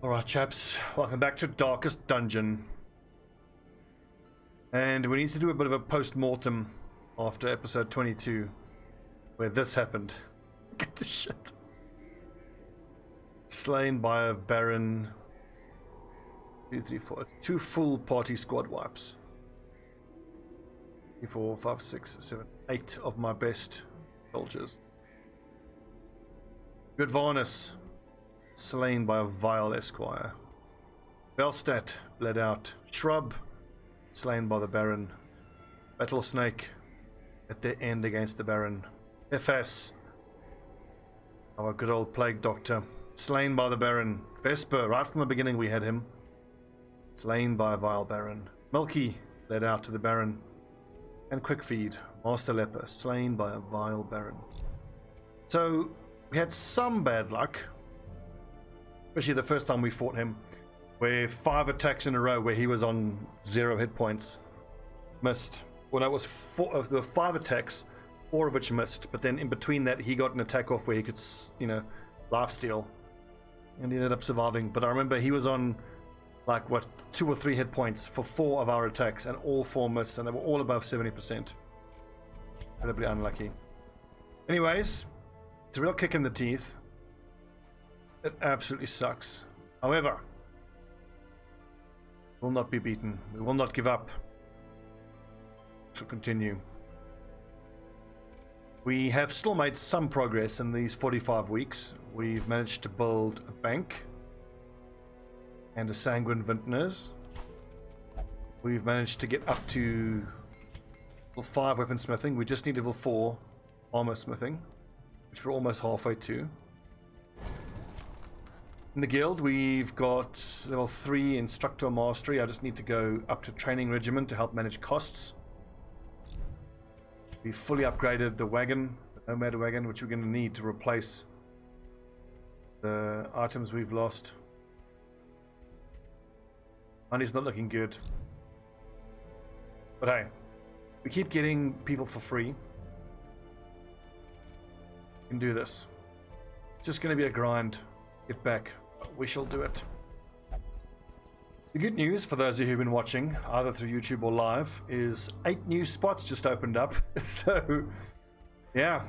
Alright chaps, welcome back to Darkest Dungeon. And we need to do a bit of a post-mortem after episode 22, where this happened. Get the shit. Slain by a Baron. 2, 3, 4. It's 2 full party squad wipes. 3, 4, 5, 6, 7, 8 of my best soldiers. Good Varnus. Slain by a vile esquire. Belstat bled out. Shrub slain by the Baron. Battlesnake at the end against the Baron. FS, our good old plague doctor, slain by the Baron. Vesper, right from the beginning we had him, slain by a vile Baron. Milky led out to the Baron. And Quickfeed, Master Leper, slain by a vile Baron. So we had some bad luck, especially the first time we fought him, where 5 attacks in a row where he was on 0 hit points missed. Well, no, it was 4. There were 5 attacks, 4 of which missed, but then in between that he got an attack off where he could, you know, life steal, and he ended up surviving. But I remember he was on like what, 2 or 3 hit points for 4 of our attacks, and all 4 missed, and they were all above 70%. Incredibly unlucky. Anyways, it's a real kick in the teeth. It absolutely sucks. However, we will not be beaten. We will not give up. We shall continue. We have still made some progress in these 45 weeks. We've managed to build a bank and a sanguine vintners. We've managed to get up to level 5 weaponsmithing. We just need level 4 armor smithing, which we're almost halfway to. In the guild, we've got level 3 instructor mastery. I just need to go up to training regimen to help manage costs. We fully upgraded the wagon, the nomad wagon, which we're going to need to replace the items we've lost. Money's not looking good. But hey, we keep getting people for free. We can do this. It's just going to be a grind. Get back. We shall do it. The good news for those of you who've been watching either through YouTube or live is 8 new spots just opened up. So yeah,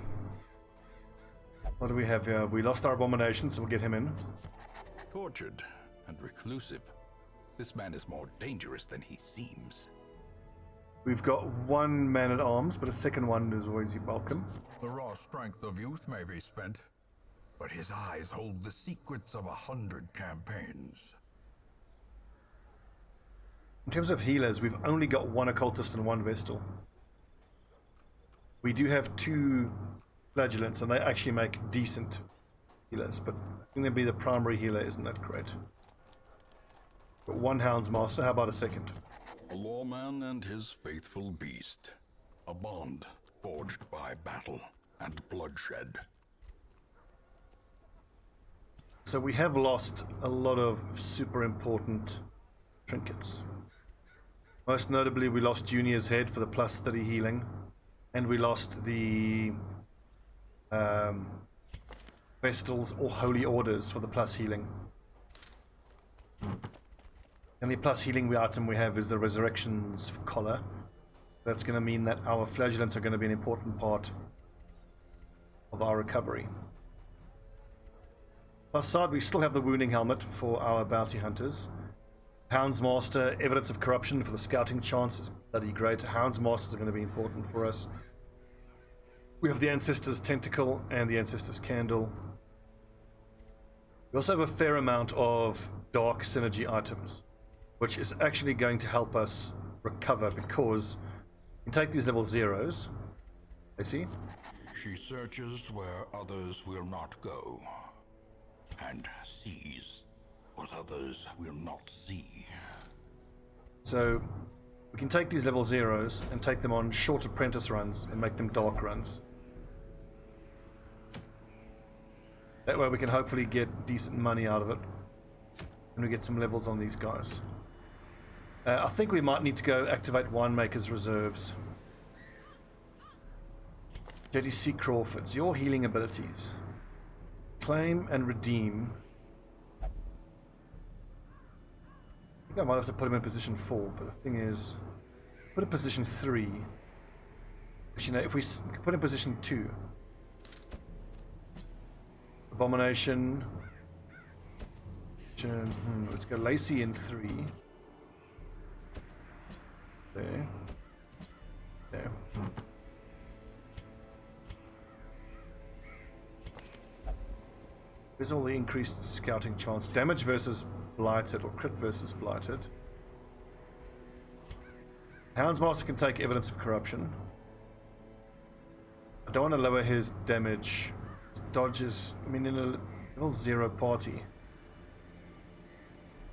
what do we have here? We lost our abomination, so we'll get him in. Tortured and reclusive, this man is more dangerous than he seems. We've got 1 man at arms, but a second one is always welcome. The raw strength of youth may be spent, but his eyes hold the secrets of 100 campaigns. In terms of healers, we've only got 1 occultist and 1 vestal. We do have 2 flagellants, and they actually make decent healers, but I think they'd be the primary healer isn't that great. Got 1 houndsmaster. How about a second? A lawman and his faithful beast. A bond forged by battle and bloodshed. So we have lost a lot of super important trinkets. Most notably, we lost Junior's head for the plus 30 healing, and we lost the Vestals or Holy Orders for the plus healing. The only plus healing item we have is the Resurrections collar. That's going to mean that our flagellants are going to be an important part of our recovery. Plus side, we still have the wounding helmet for our bounty hunters. Houndsmaster, evidence of corruption for the scouting chance is bloody great. Houndsmasters are going to be important for us. We have the Ancestor's Tentacle and the Ancestor's Candle. We also have a fair amount of dark synergy items, which is actually going to help us recover because we can take these level 0s. I see. She searches where others will not go, and sees what others will not see. So we can take these level 0s and take them on short apprentice runs and make them dark runs. That way we can hopefully get decent money out of it and we get some levels on these guys. I think we might need to go activate Winemaker's reserves. JDC Crawford's, your healing abilities. Claim and redeem think I might have to put him in position 4, but the thing is, put in position 3. Actually, no, if we put in position 2. Abomination. Let's go Lacey in 3. There. There. There's all the increased scouting chance. Damage versus blighted, or crit versus blighted. Houndsmaster can take evidence of corruption. I don't want to lower his damage. Dodges, I mean, in a level 0 party.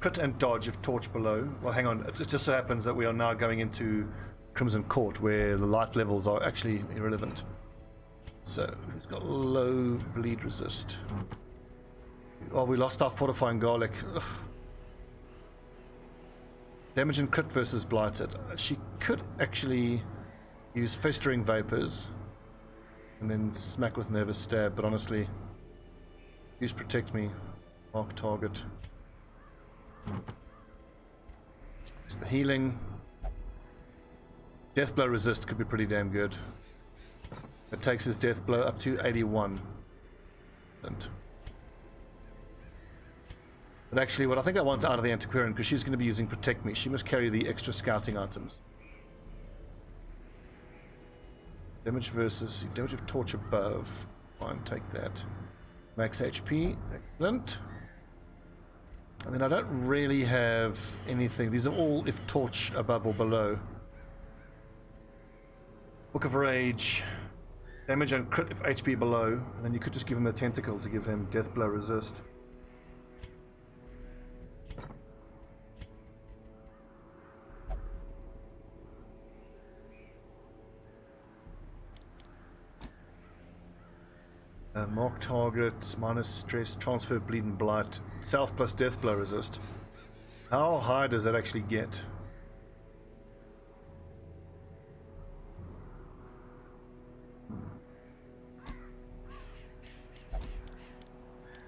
Crit and dodge if torch below. Well, hang on. It just so happens that we are now going into Crimson Court, where the light levels are actually irrelevant. So, he's got low bleed resist. Oh, we lost our fortifying garlic. Ugh. Damage and crit versus blighted. She could actually use festering vapors and then smack with nervous stab, but honestly, use protect me. Mark target. It's the healing. Death blow resist could be pretty damn good. It takes his death blow up to 81. But actually, what I think I want out of the Antiquarian, because she's going to be using Protect Me, she must carry the extra scouting items. Damage versus damage of torch above. Fine, take that. Max HP, excellent. And then I don't really have anything. These are all if torch above or below. Book of Rage. Damage and crit if HP below. And then you could just give him a tentacle to give him death blow resist. Mark target, minus stress, transfer, bleed and blight, self plus death blow resist. How high does that actually get?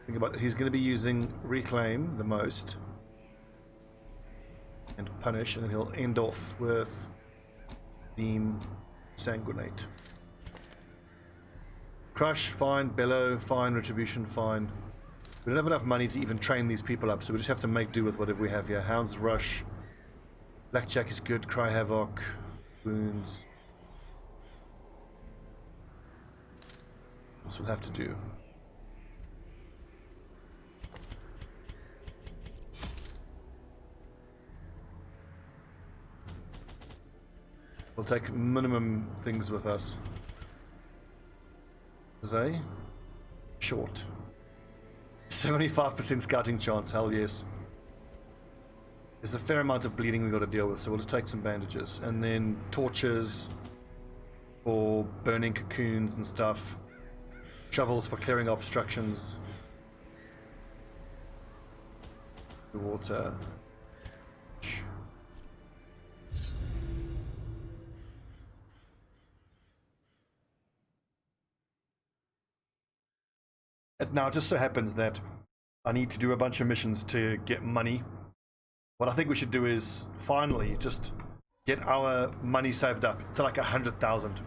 Think about it. He's going to be using reclaim the most and punish, and then he'll end off with beam, sanguinate. Crush, fine. Bellow, fine. Retribution, fine. We don't have enough money to even train these people up, so we just have to make do with whatever we have here. Hound's Rush. Blackjack is good. Cry Havoc. Wounds. This will have to do. We'll take minimum things with us. Zay? Short. 75% scouting chance, hell yes. There's a fair amount of bleeding we've got to deal with, so we'll just take some bandages. And then torches for burning cocoons and stuff. Shovels for clearing obstructions. Water. It now just so happens that I need to do a bunch of missions to get money. What I think we should do is finally just get our money saved up to like 100,000.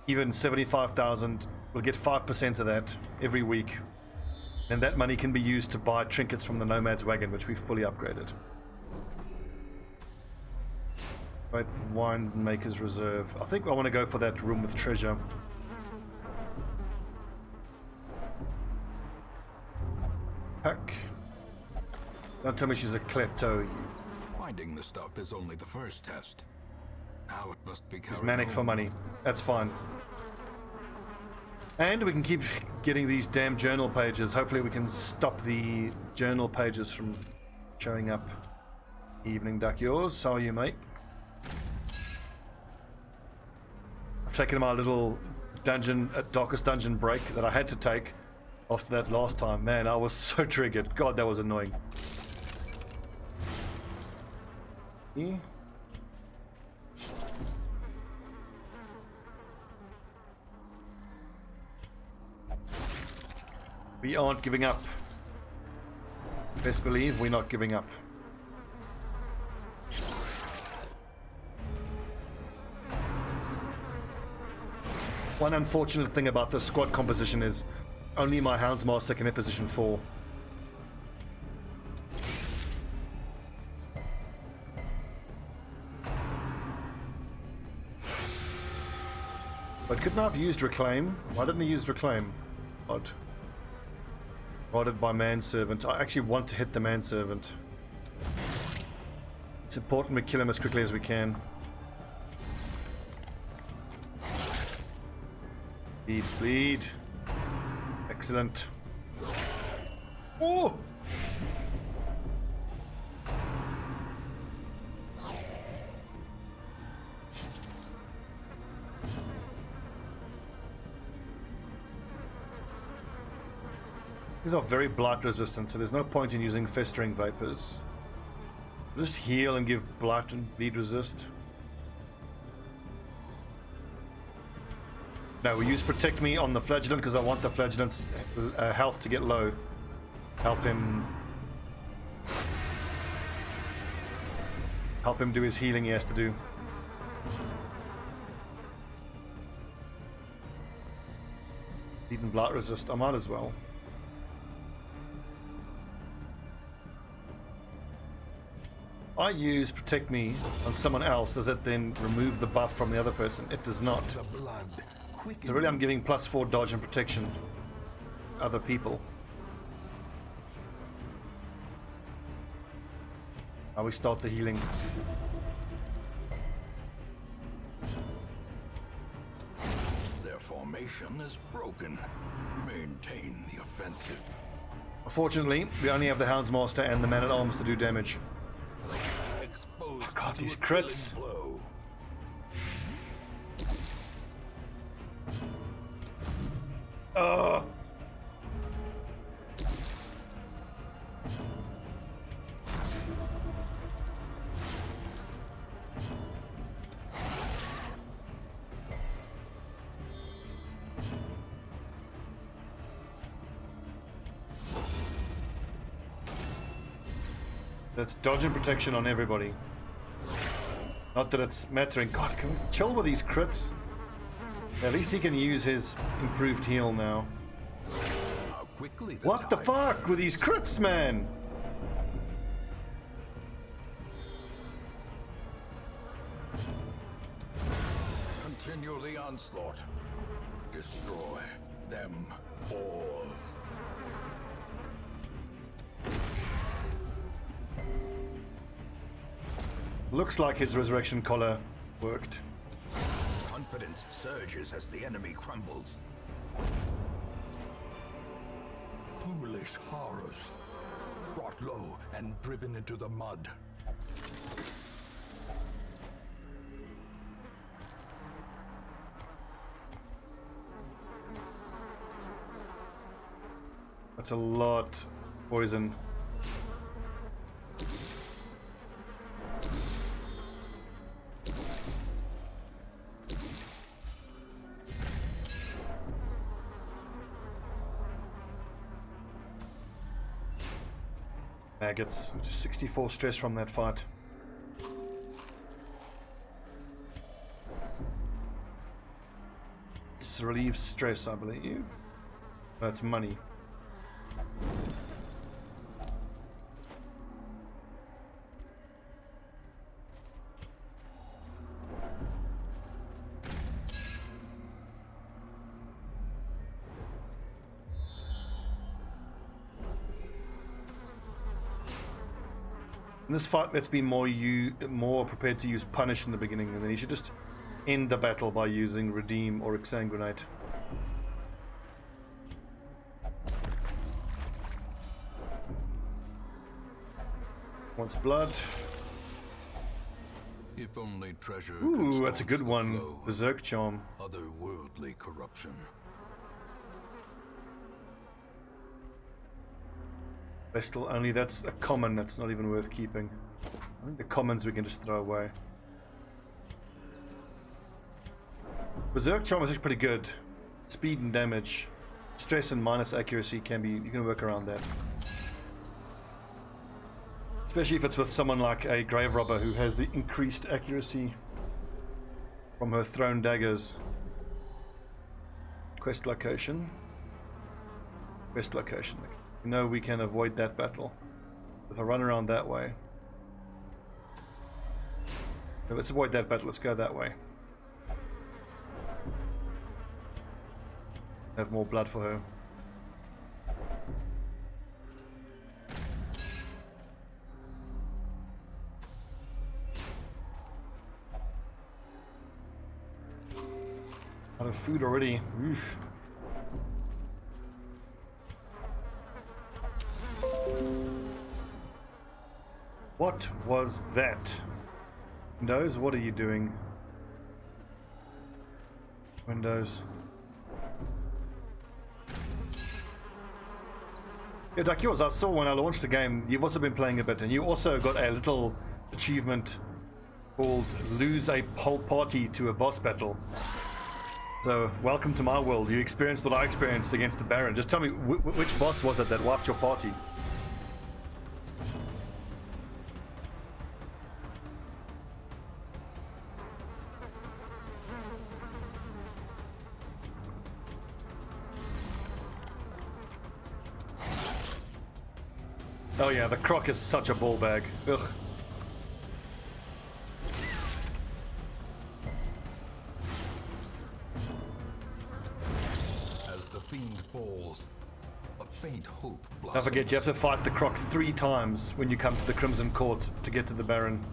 Even 75,000, we'll get 5% of that every week. And that money can be used to buy trinkets from the Nomad's Wagon, which we fully upgraded. Right, Winemaker's Reserve. I think I want to go for that room with treasure. Heck. Don't tell me she's a klepto. Finding the stuff is only the first test. Now it must be He's manic for money. That's fine. And we can keep getting these damn journal pages. Hopefully we can stop the journal pages from showing up. Evening Duck, yours. How are you, mate? I've taken my little dungeon, darkest dungeon break that I had to take after that last time. Man, I was so triggered. God, that was annoying. Yeah. We aren't giving up. Best believe we're not giving up. One unfortunate thing about the squad composition is only my Houndsmaster can hit position 4. But couldn't I have used Reclaim? Why didn't I use Reclaim? Odd. Guarded by Manservant. I actually want to hit the Manservant. It's important we kill him as quickly as we can. Bleed, bleed. Excellent. Oh! These are very blight resistant, so there's no point in using Festering Vapors. Just heal and give blight and bleed resist. No, we use Protect Me on the Flagellant because I want the Flagellant's health to get low. Help him do his healing he has to do. Bleed and blight resist, I might as well. I use Protect Me on someone else. Does it then remove the buff from the other person? It does not. So really I'm giving +4 dodge and protection to other people. Now we start the healing. Their formation is broken. Maintain the offensive. Unfortunately, we only have the Houndsmaster and the Man-at-Arms to do damage. Exposed Oh god, to these a crits! killing blow. That's dodge and protection on everybody. Not that it's mattering. God, can we chill with these crits? At least he can use his improved heal now. How quickly What the fuck with these crits, man? Continue the onslaught. Destroy them all. Looks like his resurrection collar worked. Confidence surges as the enemy crumbles. Foolish horrors, brought low and driven into the mud. That's a lot poison. Gets 64 stress from that fight. This relieves stress, I believe. That's money. In this fight, let's be more prepared to use Punish in the beginning, and then you should just end the battle by using Redeem or Exsanguinate. Wants blood. If only treasure. Ooh, that's a good one. Berserk Charm. Otherworldly corruption. Vestal only, that's a common, that's not even worth keeping. I think the commons we can just throw away. Berserk Charm is actually pretty good. Speed and damage. Stress and minus accuracy can be, you can work around that. Especially if it's with someone like a Grave Robber who has the increased accuracy from her thrown daggers. Quest location. Quest location. You know we can avoid that battle. If I run around that way. No, let's avoid that battle. Let's go that way. Have more blood for her. Out of food already. Oof. What was that? Windows, what are you doing? Windows. Yeah, Duck Yours, I saw when I launched the game, you've also been playing a bit, and you also got a little achievement called Lose a Whole Party to a Boss Battle. So, welcome to my world. You experienced what I experienced against the Baron. Just tell me, which boss was it that wiped your party? Oh yeah, the croc is such a ball bag. Ugh. As the fiend falls, a faint hope blossoms. Don't forget, you have to fight the croc 3 times when you come to the Crimson Court to get to the Baron.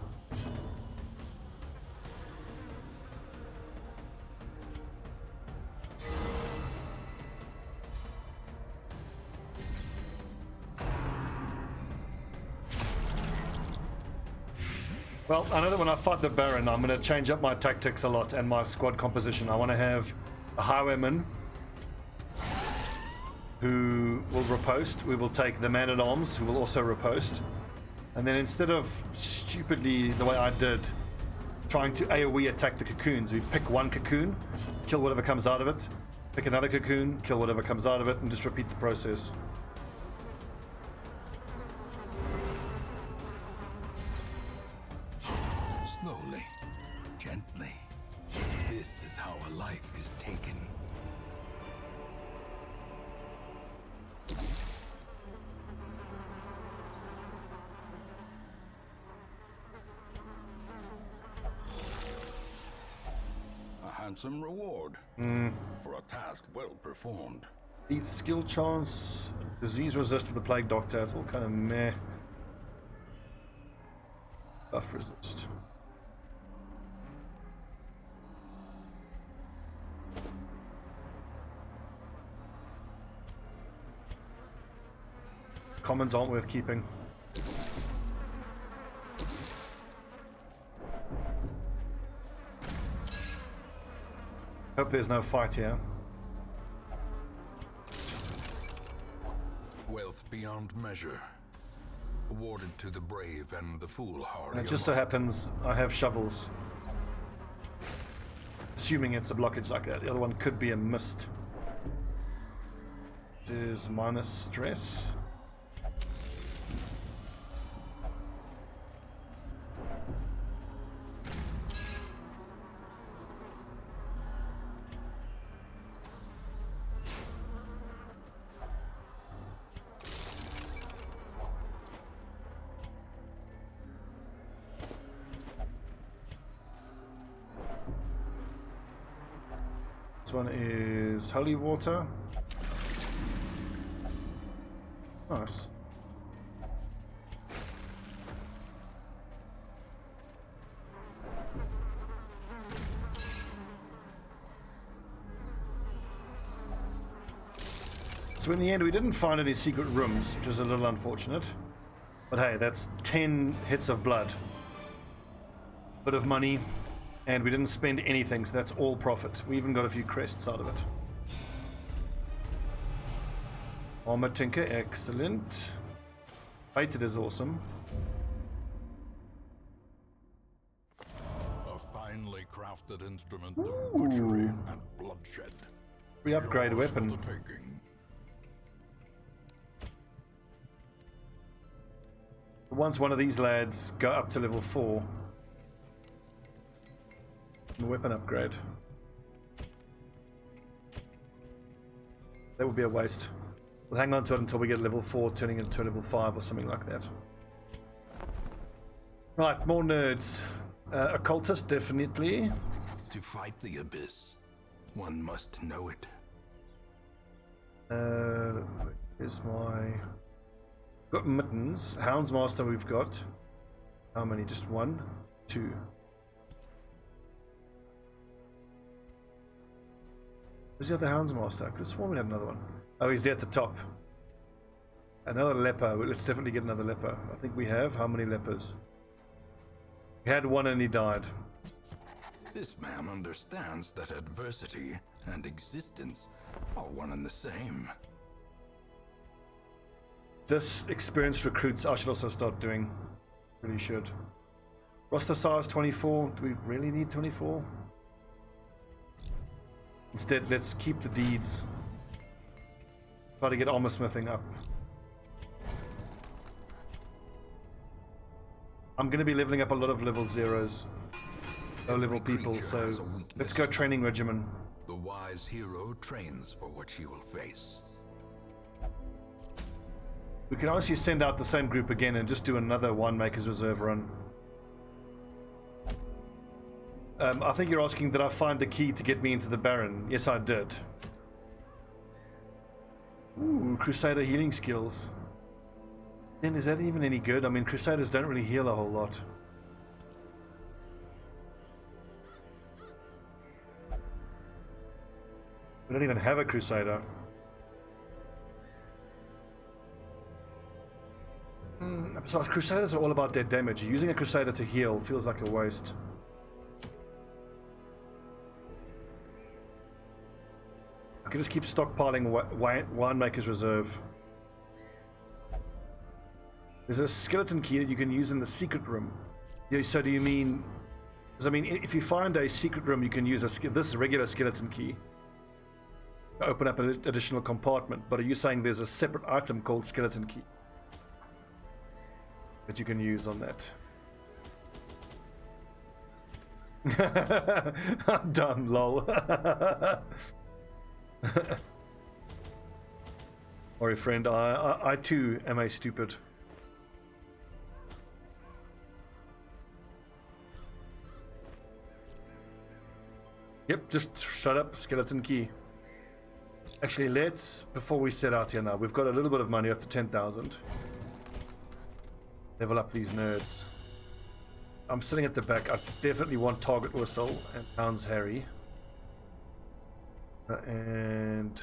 Well, I know that when I fight the Baron, I'm going to change up my tactics a lot and my squad composition. I want to have a highwayman who will riposte. We will take the man-at-arms who will also riposte. And then instead of stupidly, the way I did, trying to AoE attack the cocoons, we pick one cocoon, kill whatever comes out of it, pick another cocoon, kill whatever comes out of it, and just repeat the process. Slowly, gently. This is how a life is taken. A handsome reward for a task well performed. Beat skill chance, disease resist for the plague doctor. It's all kind of meh. Buff resist. Commons aren't worth keeping. Hope there's no fight here. Wealth beyond measure, awarded to the brave and the foolhardy. And it just so happens I have shovels. Assuming it's a blockage like that. The other one could be a mist. It is minus stress. This one is holy water. Nice. So in the end we didn't find any secret rooms, which is a little unfortunate. But hey, that's 10 hits of blood. Bit of money. And we didn't spend anything, so that's all profit. We even got a few crests out of it. Armor Tinker, excellent. Fated is awesome. A finely crafted instrument of butchery and bloodshed. Re-upgrade Yours for weapon. the taking. Once one of these lads go up to level 4. The weapon upgrade. That would be a waste. We'll hang on to it until we get level 4, turning into a level 5 or something like that. Right, more nerds. Occultist, definitely. To fight the abyss, one must know it. Here's my... Got mittens. Houndsmaster we've got. How many? Just 1? 2. Where's the other Houndsmaster? I could have sworn we had another one. Oh, he's there at the top. Another leper. Let's definitely get another leper. I think we have. How many lepers? We had one and he died. This man understands that adversity and existence are one and the same. This experienced recruits I should also start doing. Really should. Roster size 24. Do we really need 24? Instead, let's keep the deeds. Try to get armor smithing up. I'm going to be leveling up a lot of level 0s. Low level people, so let's go training regimen. The wise hero trains for what he will face. We can honestly send out the same group again and just do another Winemaker's Reserve run. I think you're asking, did I find the key to get me into the Baron? Yes, I did. Ooh, Crusader healing skills. Then is that even any good? I mean, Crusaders don't really heal a whole lot. We don't even have a Crusader. Besides, Crusaders are all about their damage. Using a Crusader to heal feels like a waste. I can just keep stockpiling Winemaker's Reserve. There's a skeleton key that you can use in the secret room. Yeah, so do you mean... Because I mean, if you find a secret room, you can use this regular skeleton key to open up an additional compartment. But are you saying there's a separate item called skeleton key that you can use on that? I'm done, lol. Sorry, friend. I too am a stupid. Yep, just shut up, skeleton key. Actually, let's, before we set out here now, we've got a little bit of money up to 10,000. Level up these nerds. I'm sitting at the back. I definitely want Target Whistle and Pounds Harry. And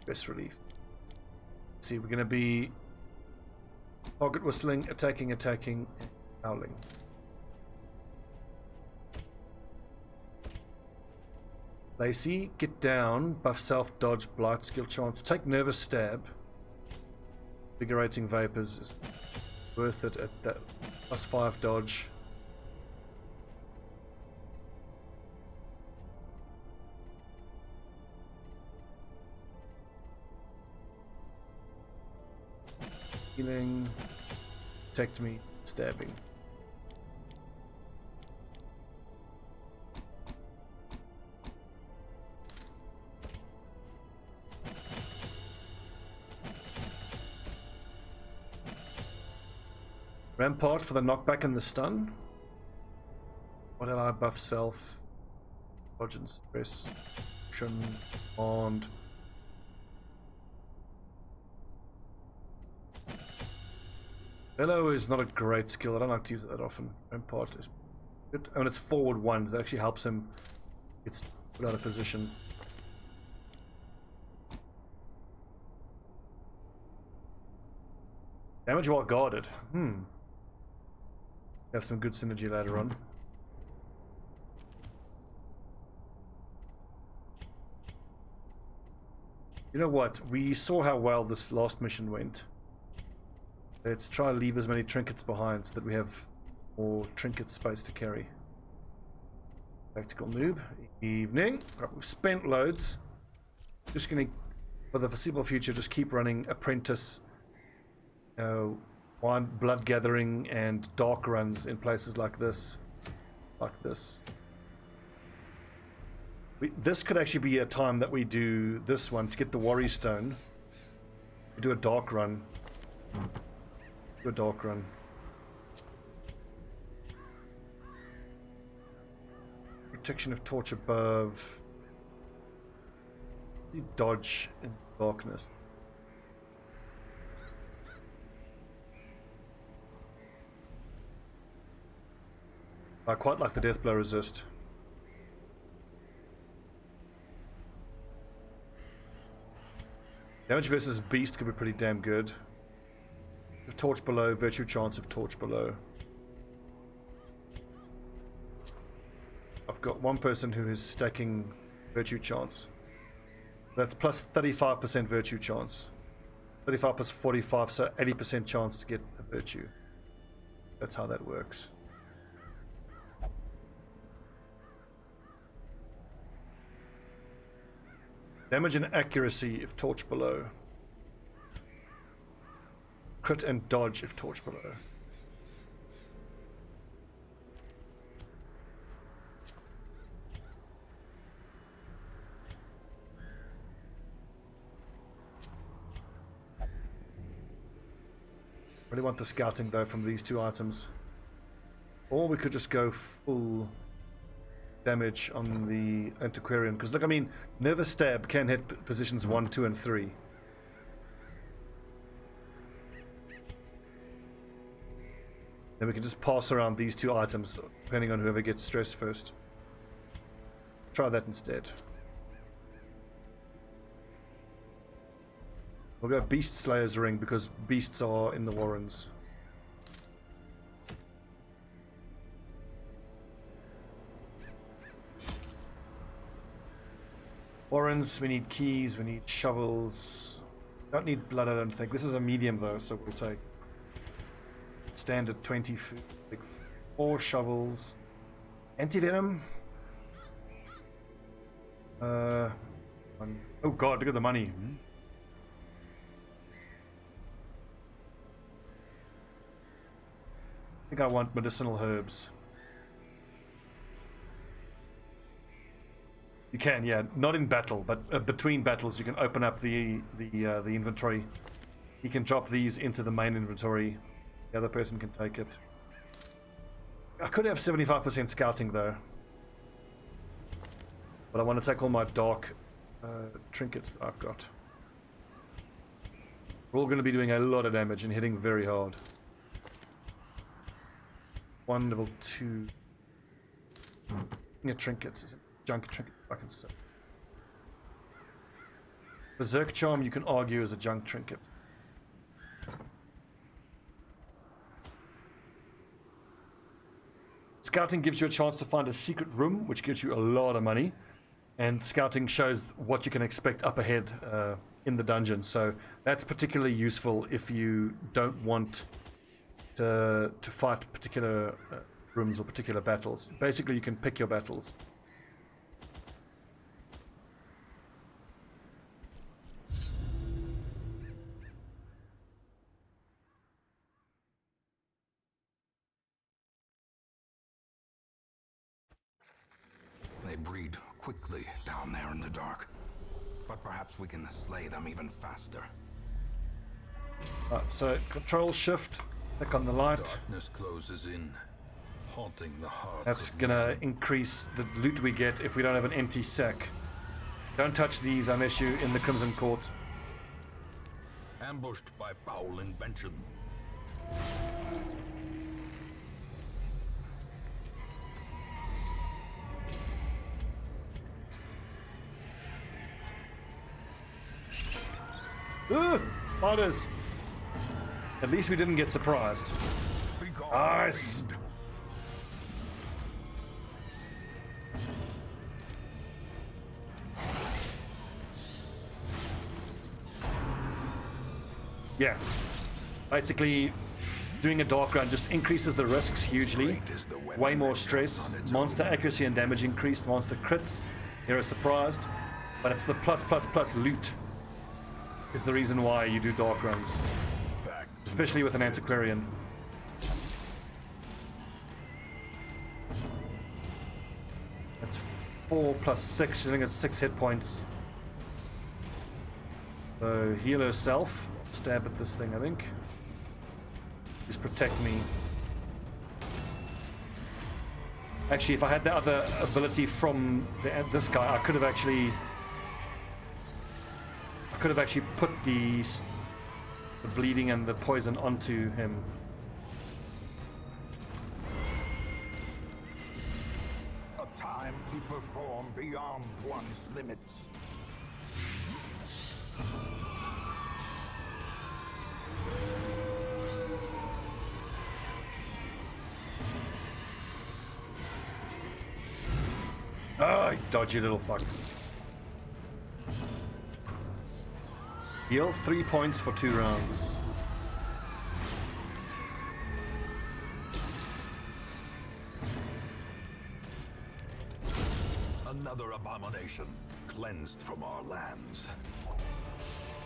Best Relief. Let's see, we're going to be Target Whistling, attacking, and howling. Lacey, get down, buff self, dodge, blight, skill chance, take nervous stab. Invigorating vapors is worth it at that +5 dodge. Healing, protect me, stabbing. Rampart for the knockback and the stun. What did I buff self? Dodge and stress. Bond. Bellow is not a great skill. I don't like to use it that often. Rampart is good. Oh, and it's forward 1. That actually helps him get put out of position. Damage while guarded. Have some good synergy later on. You know what? We saw how well this last mission went. Let's try to leave as many trinkets behind so that we have more trinket space to carry. Tactical noob. Evening. Right, we've spent loads. Just going to, for the foreseeable future, just keep running apprentice, blood gathering and dark runs in places like this. This could actually be a time that we do this one to get the Worry Stone. We do a dark run. Do a dark run. Protection of torch above. Dodge in darkness. I quite like the death blow resist. Damage versus beast could be pretty damn good. Torch below, virtue chance of torch below. I've got one person who is stacking virtue chance. That's plus 35% virtue chance. 35 plus 45, so 80% chance to get a virtue. That's how that works. Damage and accuracy if torch below. Crit and dodge if torch below. Really want the scouting though from these two items. Or we could just go full damage on the antiquarian, because look, I mean, nervous stab can hit positions 1, 2 and 3. Then we can just pass around these two items depending on whoever gets stressed first. Try that instead. We'll go Beast Slayer's Ring because beasts are in the Warrens. Warrens, we need keys, we need shovels. Don't need blood, I don't think. This is a medium though, so we'll take standard 20 food, like 4 shovels. Anti-venom. Oh god, look at the money. I think I want medicinal herbs. You can, yeah, not in battle, but between battles you can open up the inventory. You can drop these into the main inventory. The other person can take it. I could have 75% scouting though, but I want to take all my dark trinkets that I've got. We're all going to be doing a lot of damage and hitting very hard. 1 level 2. Yeah, trinkets is it? Junk trinket. I can say. Berserk Charm, you can argue, is a junk trinket. Scouting gives you a chance to find a secret room, which gives you a lot of money. And scouting shows what you can expect up ahead in the dungeon. So that's particularly useful if you don't want to fight particular rooms or particular battles. Basically, you can pick your battles. They breed quickly down there in the dark. But perhaps we can slay them even faster. Right, so Control Shift, click on the light. Darkness closes in, haunting the hearts. That's gonna increase the loot we get if we don't have an empty sack. Don't touch these unless you're in the Crimson Court. Ambushed by foul invention. Ugh, spiders! At least we didn't get surprised. Nice! Yeah. Basically, doing a dark run just increases the risks hugely. Way more stress. Monster accuracy and damage increased. Monster crits. Hero surprised. But it's the plus loot is the reason why you do dark runs. Especially with an antiquarian. That's 4 plus 6, I think it's 6 hit points. So heal herself. Stab at this thing, I think. Just protect me. Actually, if I had the other ability from this guy, I could have actually put the bleeding and the poison onto him. A time to perform beyond one's limits. Ah, dodgy little fuck. Heal 3 points for 2 rounds. Another abomination cleansed from our lands.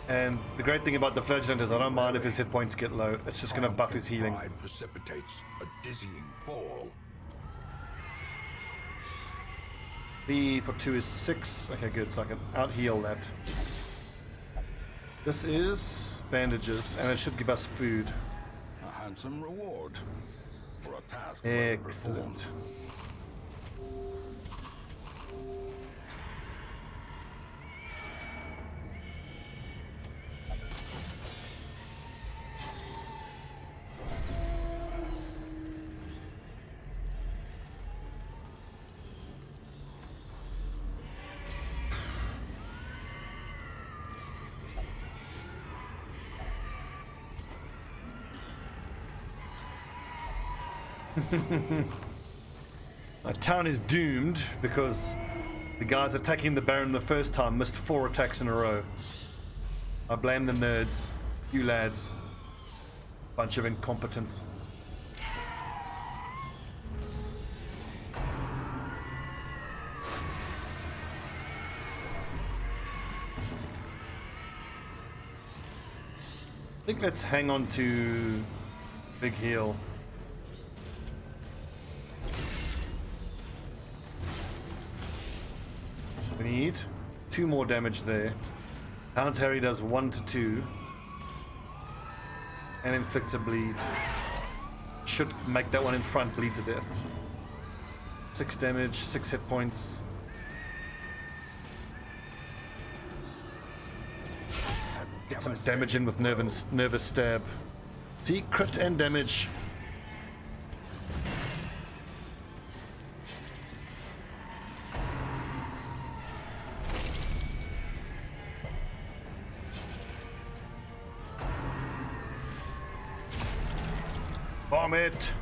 And the great thing about the flagellant is I don't mind if his hit points get low. It's just going to buff his healing. Pride precipitates a dizzying fall. 3 for 2 is 6. Okay, good. So I can out heal that. This is bandages, and it should give us food. A handsome reward for a task Excellent. performed. My town is doomed because the guys attacking the Baron the first time missed 4 attacks in a row. I blame the nerds. You lads. Bunch of incompetence. I think let's hang on to big heal. We need 2 more damage there. Hound's Harry does 1 to 2 and inflicts a bleed. Should make that one in front bleed to death. 6 damage, 6 hit points. Get some damage in with nervous stab. See, crit and damage. Vomit.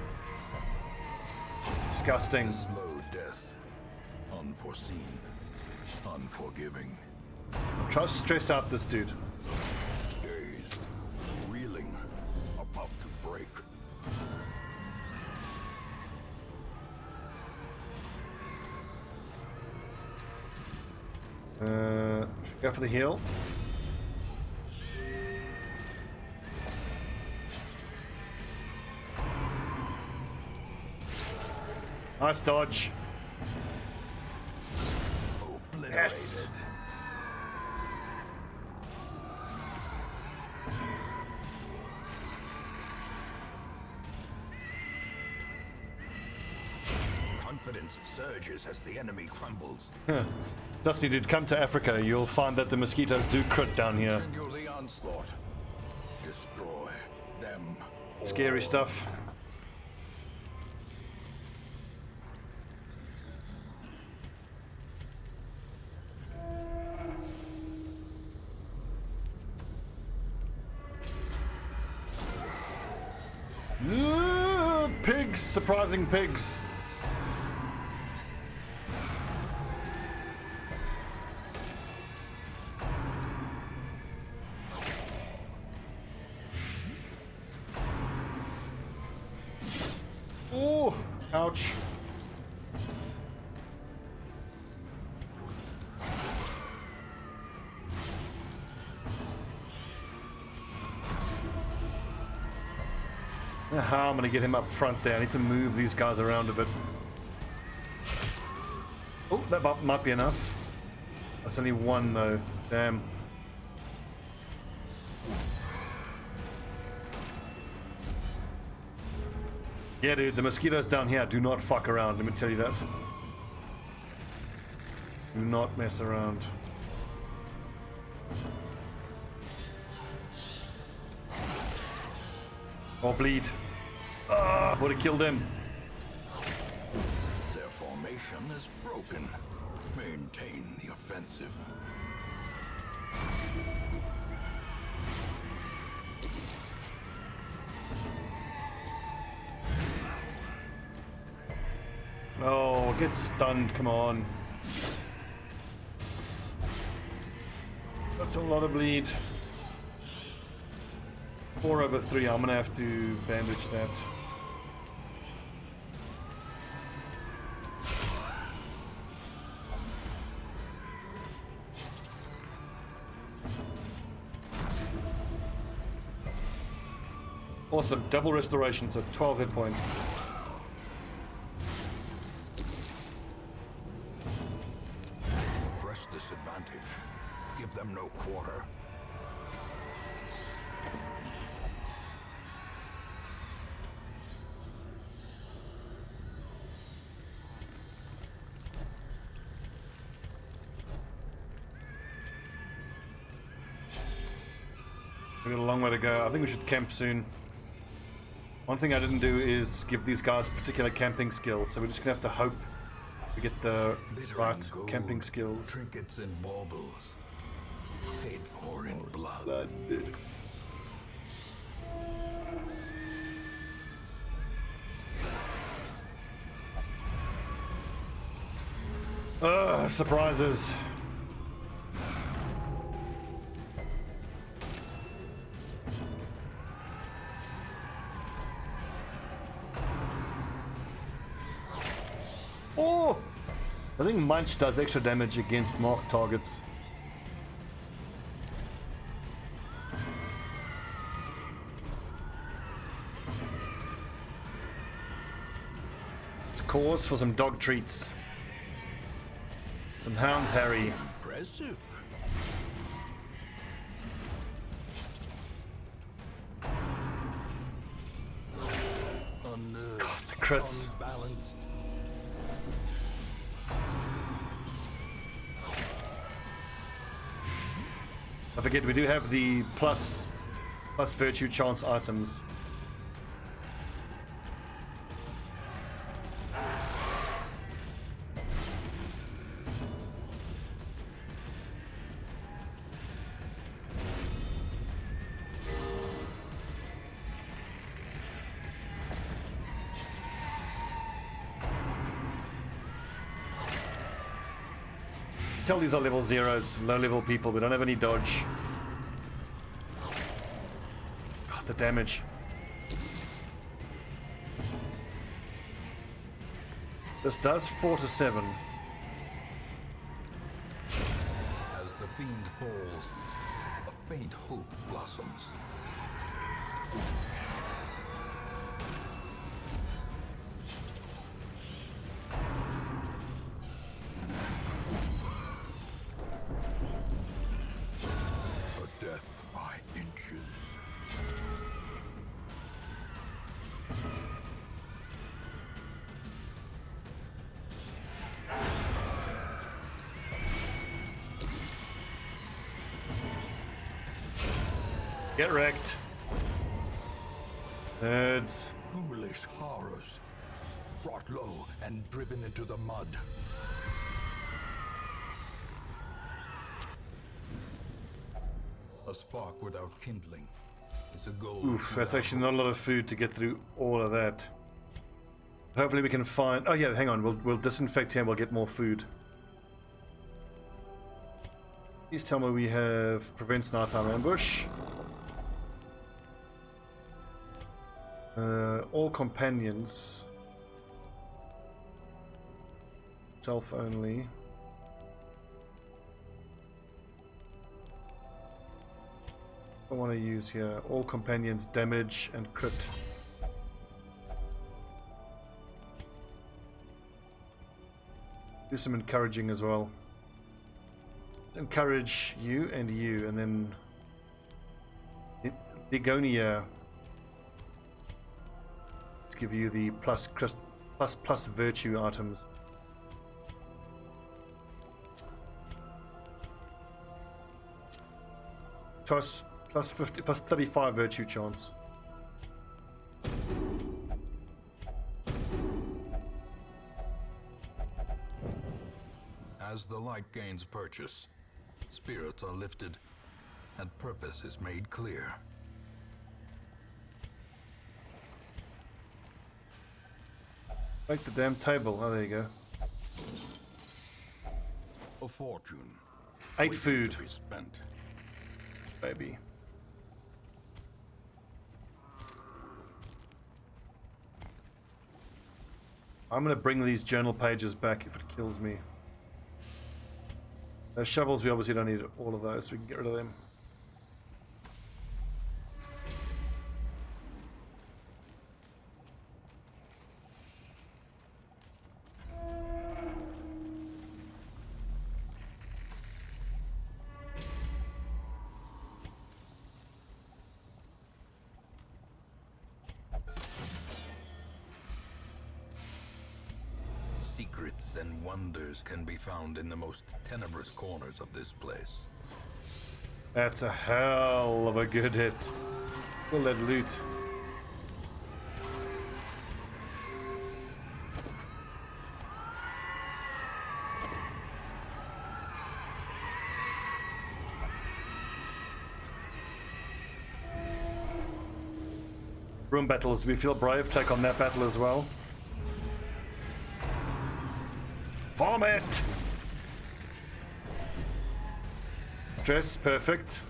Disgusting. Slow death. Unforeseen. Unforgiving. Try to stress out this dude. Dazed. Reeling. About to break. Should we go for the heal? Nice dodge. Obliterated. Yes. Confidence surges as the enemy crumbles. Dusty dude, come to Africa. You'll find that the mosquitoes do crit down here. Continue the onslaught. Destroy them. Scary stuff. Pigs, surprising pigs. Oh, ouch. Aha, I'm gonna get him up front there. I need to move these guys around a bit. Oh, that might be enough. That's only one though. Damn. Yeah, dude, the mosquitoes down here do not fuck around, let me tell you that. Do not mess around. Or bleed. Ah, would have killed him. Their formation is broken. Maintain the offensive. Oh, get stunned, come on. That's a lot of bleed. 4/3, I'm gonna have to bandage that. Awesome, double restoration, so 12 hit points. Press this advantage. Give them no quarter. We've got a long way to go. I think we should camp soon. One thing I didn't do is give these guys particular camping skills, so we're just gonna have to hope we get the right camping skills. Trinkets and baubles. Paid for in blood. Blood. Surprises. Oh! I think Munch does extra damage against marked targets. It's cause for some dog treats. Some hounds, Harry. Impressive. God, the crits. Unbalanced. I forget, we do have the plus virtue chance items. Tell these are level 0s, low level people, we don't have any dodge. God, the damage. This does 4 to 7. As the fiend falls, a faint hope blossoms. A death by inches. Get wrecked. Nerds. Foolish horrors. Brought low and driven into the mud. A spark without kindling is a goal. Oof, that's actually not a lot of food to get through all of that. Hopefully we can find... Oh yeah, hang on, we'll disinfect here and we'll get more food. Please tell me we have prevents nighttime ambush. All companions. Self only. I want to use here all companions damage and crit. Do some encouraging as well. Encourage you, and then Begonia. Let's give you the plus virtue items. Plus 50, plus 35 virtue chance. As the light gains purchase, spirits are lifted, and purpose is made clear. Make the damn table. Oh, there you go. A fortune. 8 waiting food, to be spent. baby. I'm gonna bring these journal pages back if it kills me. Those shovels, we obviously don't need all of those, so we can get rid of them. Secrets and wonders can be found in the most tenebrous corners of this place. That's a hell of a good hit. All that loot. Room battles, do we feel brave? Take on that battle as well. Vomit! Stress, perfect.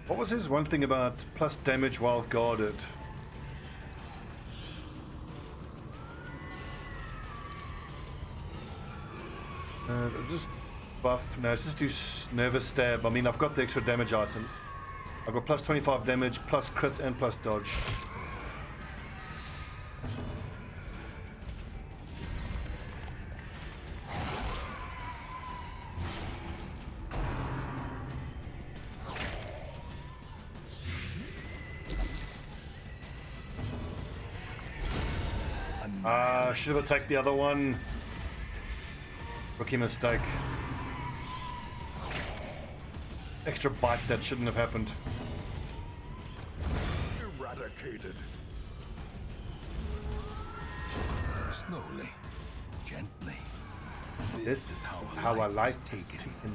What was his one thing about plus damage while guarded? Just buff. No, let's just do nervous stab. I mean, I've got the extra damage items. I've got plus 25 damage, plus crit, and plus dodge. Should have attacked the other one. Rookie mistake. Extra bite that shouldn't have happened. Eradicated. Slowly, gently. This is how a life is taken.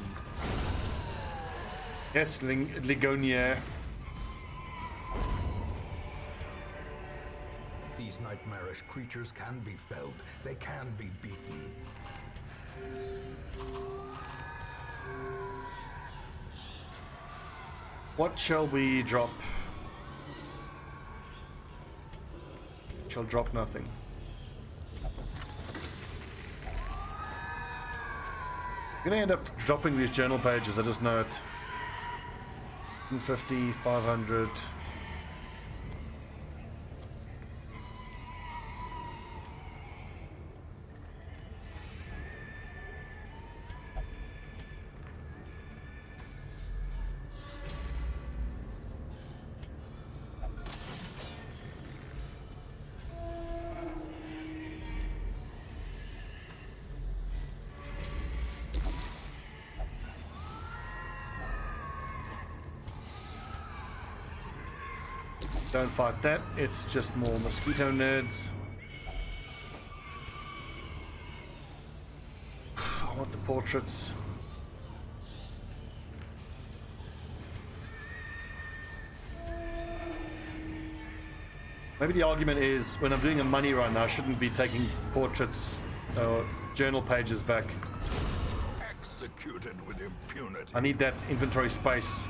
Yes, Ligonia. These nightmarish creatures can be felled. They can be beaten. What shall we drop? Shall drop nothing. I'm gonna end up dropping these journal pages, I just know it. 150, 500. Don't fight that, it's just more mosquito nerds. I want the portraits. Maybe the argument is when I'm doing a money run, I shouldn't be taking portraits or journal pages back. Executed with impunity. I need that inventory space.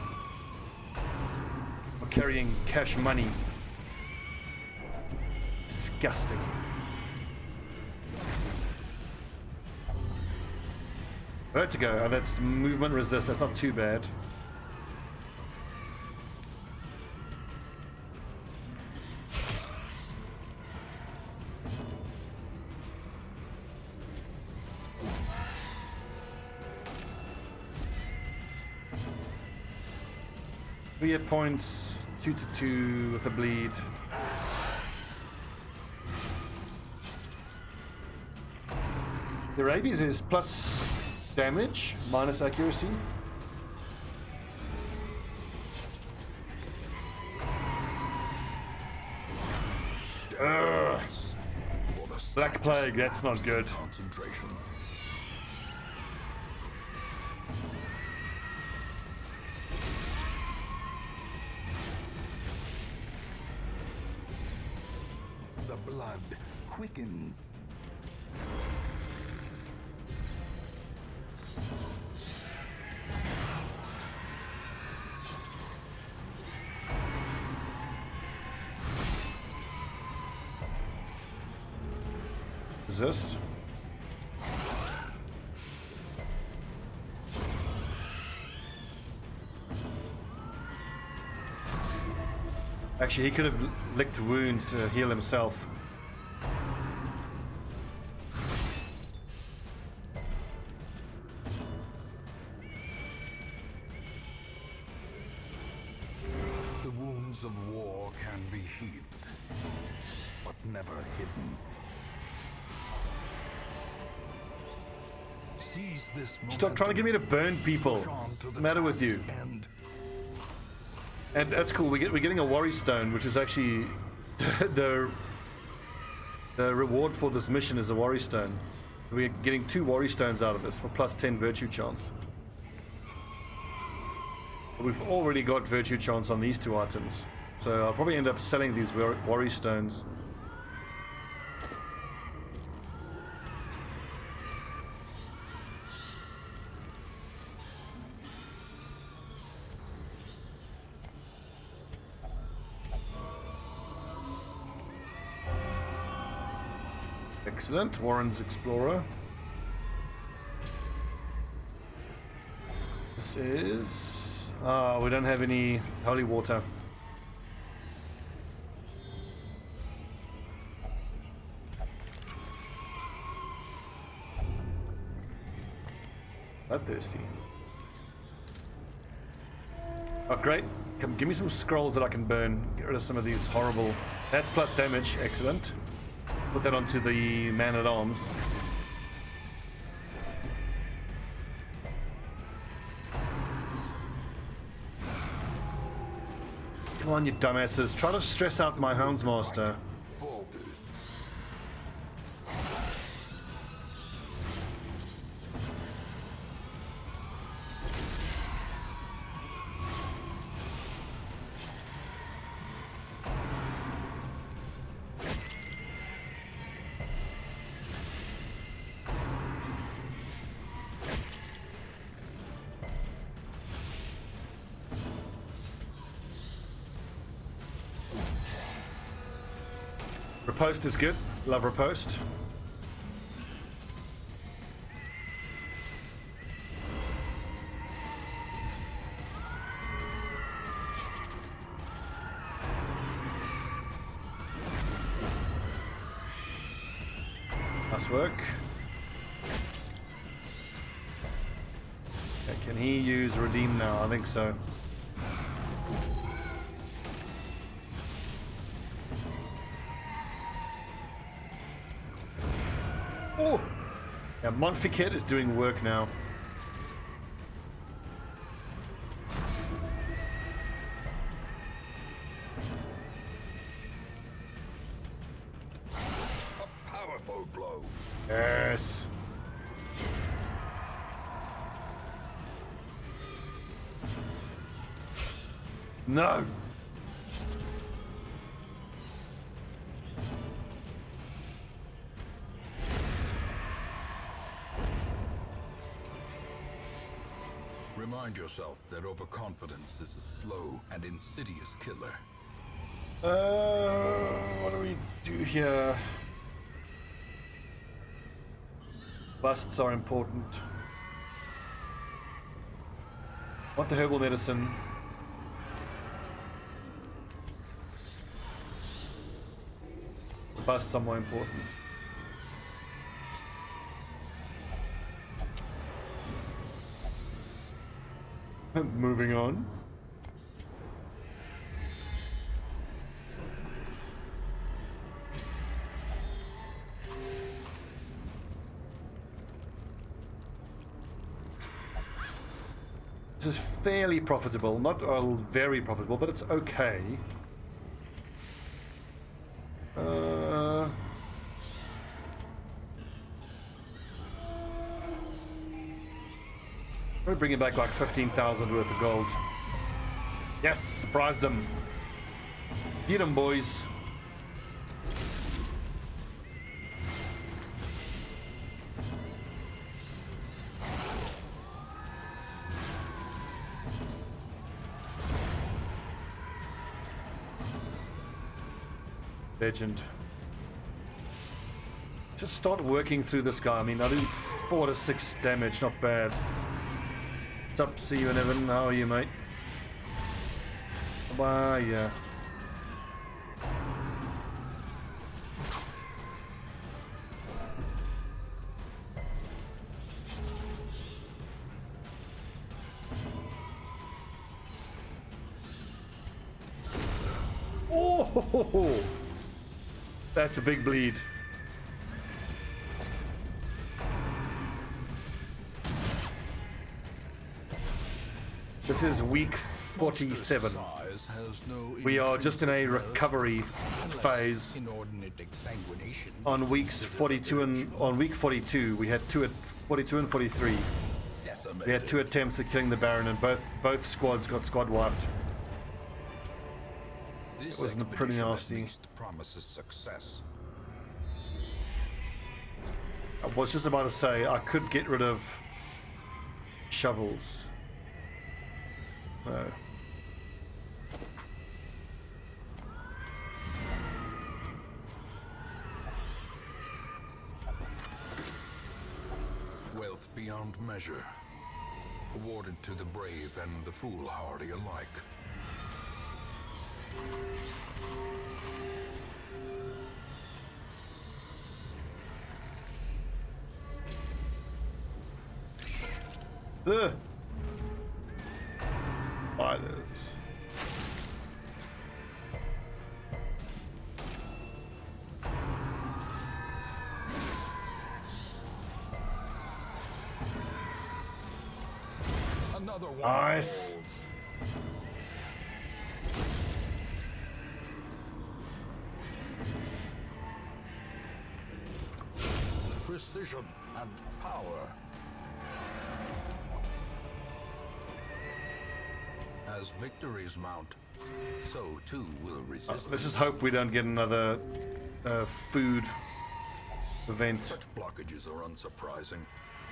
Carrying cash money. Disgusting. Vertigo. Oh, that's movement resist. That's not too bad. 3 hit points, 2 to 2 with a bleed. The rabies is plus damage, minus accuracy. Ugh. Black Plague, that's not good. Concentration. The blood quickens. Resist. Actually, he could have licked wounds to heal himself. The wounds of war can be healed, but never hidden. Seize this Stop trying to get me to burn people. What's the matter with you? And that's cool. We're getting a worry stone, which is actually the reward for this mission is a worry stone. We're getting 2 worry stones out of this for plus 10 virtue chance. We've already got virtue chance on these 2 items, so I'll probably end up selling these worry stones. Excellent, Warren's Explorer. This is... we don't have any holy water. Bloodthirsty. Oh, great. Come, give me some scrolls that I can burn. Get rid of some of these horrible... That's plus damage. Excellent. Put that onto the man-at-arms. Come on, you dumbasses. Try to stress out my Houndsmaster. Riposte is good. Love riposte. Nice work. Okay, can he use redeem now? I think so. Oh! Yeah, Monfiket is doing work now. A powerful blow. Yes. No. Remind yourself that overconfidence is a slow and insidious killer. What do we do here? Busts are important. Want the herbal medicine. Busts are more important. Moving on. This is fairly profitable, not very profitable, but it's okay. We're bringing back like 15,000 worth of gold. Yes, surprised them. Get them, boys. Legend. Just start working through this guy. I mean, I do 4 to 6 damage, not bad. What's up, see you and Evan? How are you, mate? Bye, yeah. Oh, that's a big bleed. This is week 47. We are just in a recovery phase. On weeks 42 and on week 42, we had 42 and 43. We had 2 attempts at killing the Baron, and both squads got squad wiped. It was pretty nasty. Promises success. I was just about to say I could get rid of shovels. No. Wealth beyond measure, awarded to the brave and the foolhardy alike. Ugh. Spiders. Another one. Nice. Precision and power. As victories mount, so too will resistance. Let's just hope we don't get another food event. Such blockages are unsurprising.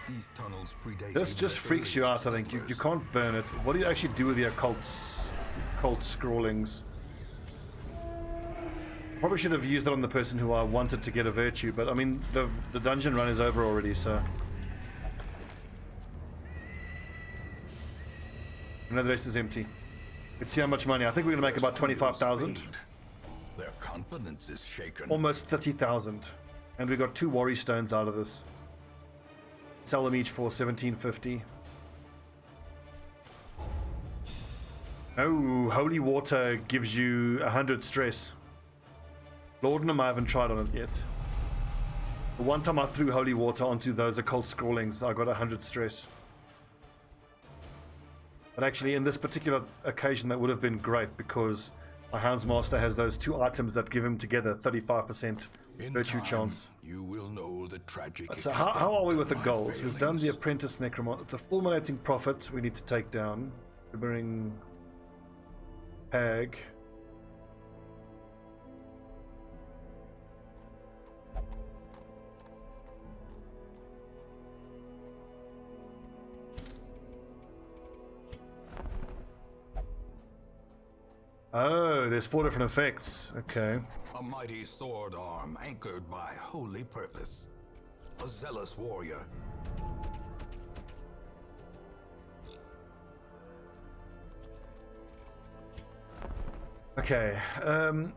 These tunnels predate. This just freaks you out, I think. You can't burn it. What do you actually do with the occult scrawlings? Probably should have used it on the person who I wanted to get a virtue, but I mean, the dungeon run is over already, so. No, the rest is empty. Let's see how much money. I think we're going to make about 25,000. Their confidence is shaken. Almost 30,000. And we got 2 worry stones out of this. Sell them each for 1750. Oh, holy water gives you 100 stress. Laudanum, I haven't tried on it yet. The one time I threw holy water onto those occult scrawlings, I got 100 stress. But actually, in this particular occasion, that would have been great because my Houndsmaster has those 2 items that give him together 35% virtue chance. You will know the tragic. So how are we with the goals? We've done the Apprentice Necromant. The Fulminating Prophet we need to take down. We bring Hag. Oh, there's 4 different effects. Okay. A mighty sword arm anchored by holy purpose. A zealous warrior. Okay.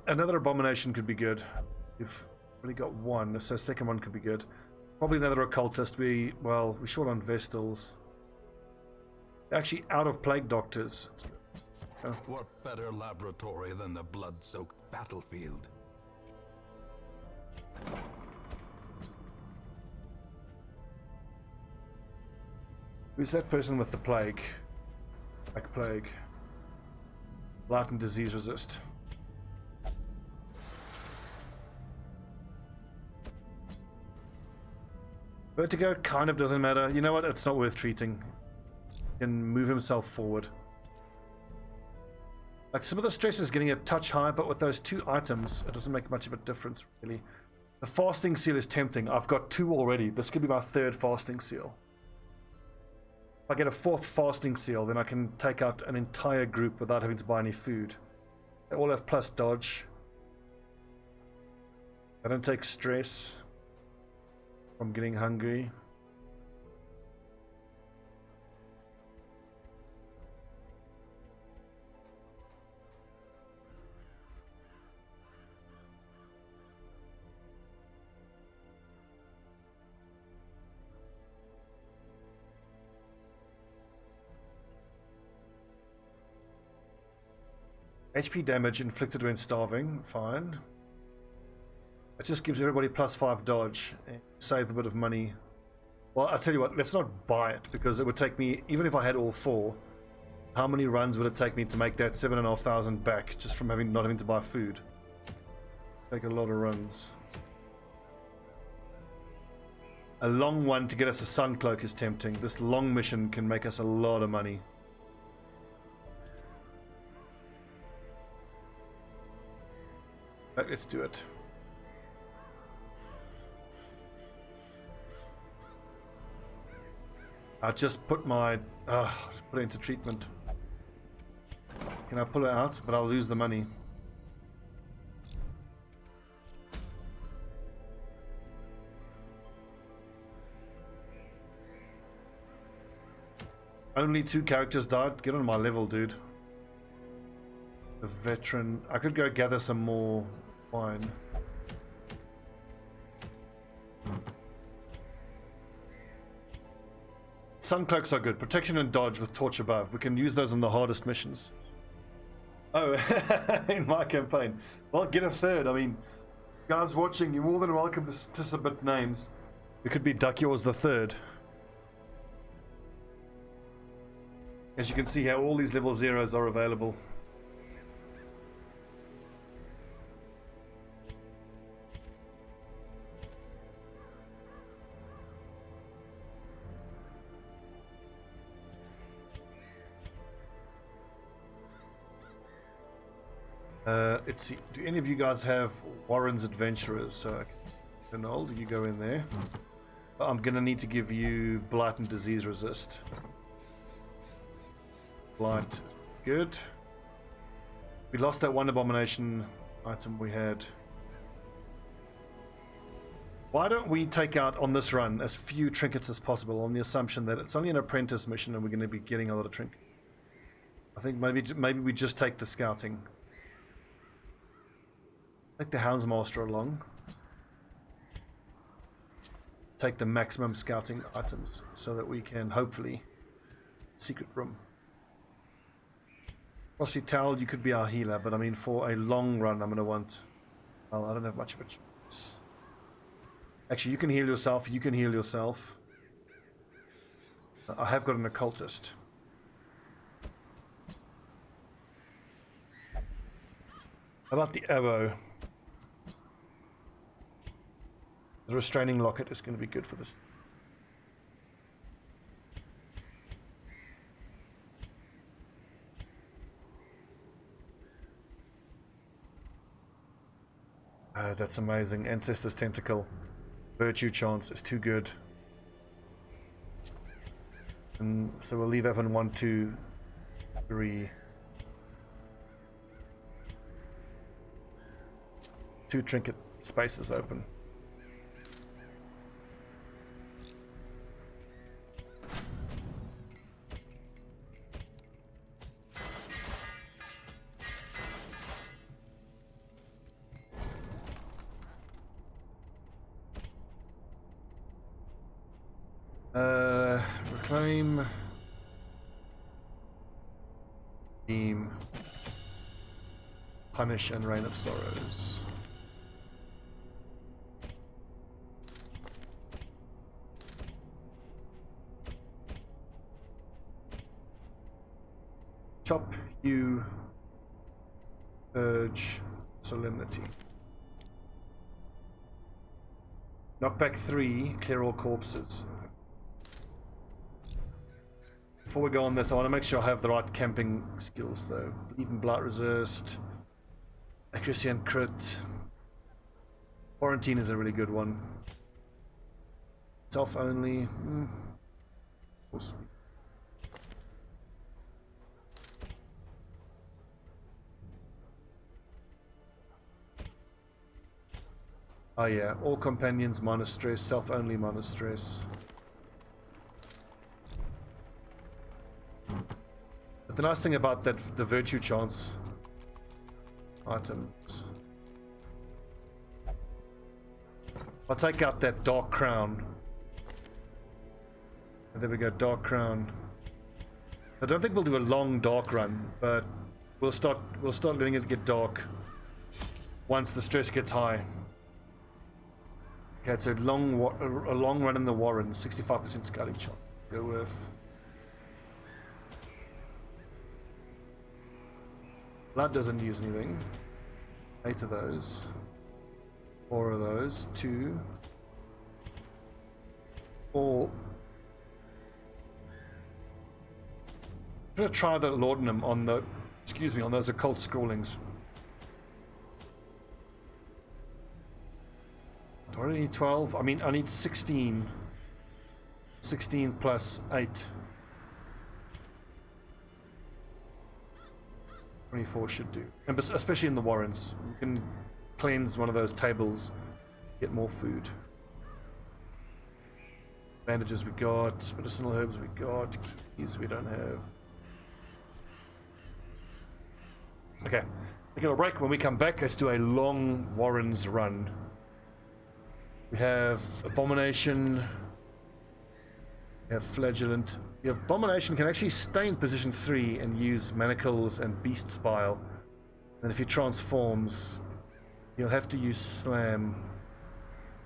Another abomination could be good. We've only got 1, so second one could be good. Probably another occultist. We're short on Vestals. Actually, out of plague doctors. Oh. What better laboratory than the blood-soaked battlefield? Who's that person with the plague? Black plague. Blight and disease resist. Vertigo kind of doesn't matter. You know what? It's not worth treating. He can move himself forward. Like, some of the stress is getting a touch high, but with those 2 items, it doesn't make much of a difference, really. The fasting seal is tempting. I've got 2 already. This could be my 3rd fasting seal. If I get a 4th fasting seal, then I can take out an entire group without having to buy any food. They all have plus dodge. I don't take stress from getting hungry. HP damage inflicted when starving, fine. It just gives everybody plus 5 dodge and save a bit of money. Well, I'll tell you what, let's not buy it, because it would take me, even if I had all 4, how many runs would it take me to make that 7,500 back just from not having to buy food? Take a lot of runs. A long one to get us a sun cloak is tempting. This long mission can make us a lot of money. Let's do it. I just put my just put it into treatment. Can I pull it out? But I'll lose the money. Only 2 characters died. Get on my level, dude. The veteran. I could go gather some more wine. Sun cloaks are good. Protection and dodge with torch above. We can use those on the hardest missions. Oh, in my campaign. Well, get a 3rd. I mean, guys watching, you're more than welcome to submit names. We could be Duck Yours the 3rd. As you can see how all these level 0s are available. Let's see. Do any of you guys have Warren's Adventurers? So, Arnold, you go in there. I'm gonna need to give you Blight and Disease Resist. Blight, good. We lost that one abomination item we had. Why don't we take out on this run as few trinkets as possible, on the assumption that it's only an apprentice mission and we're going to be getting a lot of trinkets. I think maybe we just take the scouting. Take the Houndsmaster along. Take the maximum scouting items so that we can hopefully secret room. Frosty Towel, you could be our healer, but I mean for a long run I'm going to want... Well, I don't have much of a choice. Actually, you can heal yourself, you can heal yourself. I have got an occultist. How about the arrow? The restraining locket is going to be good for this. That's amazing. Ancestor's Tentacle. Virtue Chance is too good. And so we'll leave that in 1, 2, 3. 2 trinket spaces open. Reclaim. Beam. Punish and Rain of Sorrows. Chop, you, urge, solemnity. Knockback 3, clear all corpses. Before we go on this, I want to make sure I have the right camping skills though. Bleed and blight resist, accuracy and crit. Quarantine is a really good one. Self only. Awesome. Oh yeah, all companions minus stress, self only minus stress. But the nice thing about that, the virtue chance items. I'll take out that dark crown. And there we go, dark crown. I don't think we'll do a long dark run, but we'll start letting it get dark once the stress gets high. Okay, it's a long run in the Warren, 65% scouting chance. Go with blood doesn't use anything. 8 of those. 4 of those. 2. 4. I'm gonna try the laudanum on the, on those occult scrawlings. Do I need 12? I mean, I need 16. 16 plus 8. 24 should do. And especially in the Warrens. You can cleanse one of those tables, get more food. Bandages we got, medicinal herbs we got, keys we don't have. Okay, we get a break. When we come back, let's do a long Warrens run. We have Abomination. We have Flagellant. The Abomination can actually stay in position 3 and use Manacles and Beast's Bile. And if he transforms, he'll have to use Slam.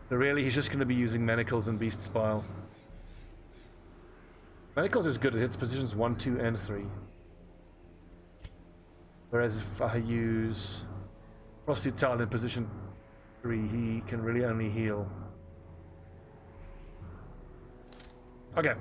But really, he's just going to be using Manacles and Beast's Bile. Manacles is good. It hits positions 1, 2, and 3. Whereas if I use Frosty Talon in position 3, he can really only heal. Okay.